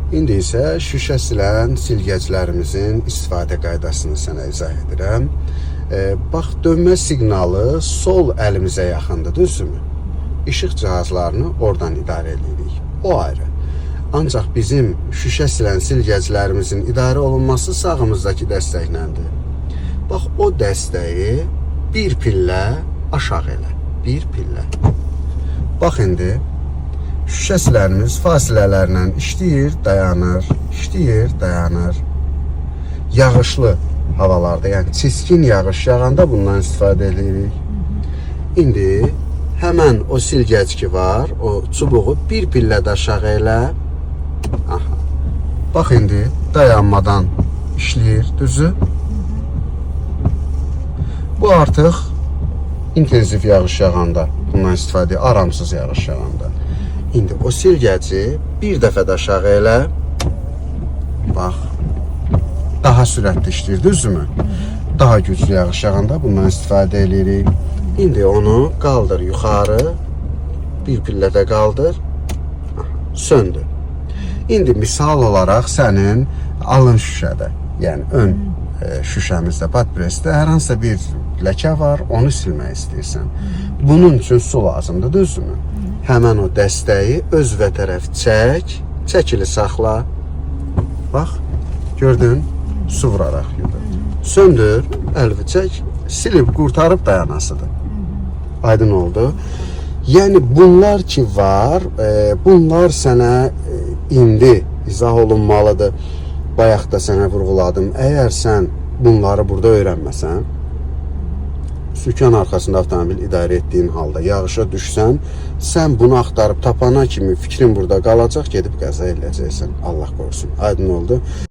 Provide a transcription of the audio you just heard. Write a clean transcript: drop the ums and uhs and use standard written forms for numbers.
İndi isə şüşə silən silgəclərimizin istifadə qaydasını sənə izah edirəm. Bax, dönmə siqnalı sol əlimizə yaxındır, düzdürmü? İşıq cihazlarını oradan idarə edirik. O ayrı. Ancaq bizim şüşə silən silgəclərimizin idarə olunması sağımızdakı dəstəkləndir. Bax, o dəstəyi bir pillə aşağı elə. Bir pillə. Bax, indi şüşə silərimiz fasilələrlə işləyir, dayanır, işləyir, dayanır. Yağışlı havalarda, yəni çiskin yağış yağanda bundan istifadə edirik. İndi həmən o silgəc ki var, o çubuğu bir pillədə aşağı elə. Aha. Bax, indi dayanmadan işləyir, düzü. Bu artıq intensiv yağış yağanda bundan istifadə edir, aramsız yağış yağanda. İndi o silgəci bir dəfə də aşağı elə. Bax, daha sürətli işləyir, düzdürmü? Daha güclü yağış yağanda bundan istifadə edirik. İndi onu qaldır yuxarı, bir pillədə qaldır, söndür. İndi misal olaraq sənin alın şüşədə, yəni ön şüşəmizdə, patpresdə hər hansısa bir ləkə var, onu silmək istəyirsən. Bunun üçün su lazımdır, düzdürmü? Həmən o dəstəyi özvə tərəf çək, çəkili saxla. Bax, gördün, su vuraraq yudur. Söndür, əlvi çək, silib, qurtarıb dayanasıdır. Aydın oldu. Yəni, bunlar ki var, bunlar sənə indi izah olunmalıdır. Bayaq da sənə vurğuladım. Əgər sən bunları burada öyrənməsən, sükan arxasında avtomobil idarə etdiyin halda yağışa düşsən, sən bunu axtarıb tapana kimi fikrin burada qalacaq, gedib qəza eləyəcəksən. Allah qorusun. Aydın oldu.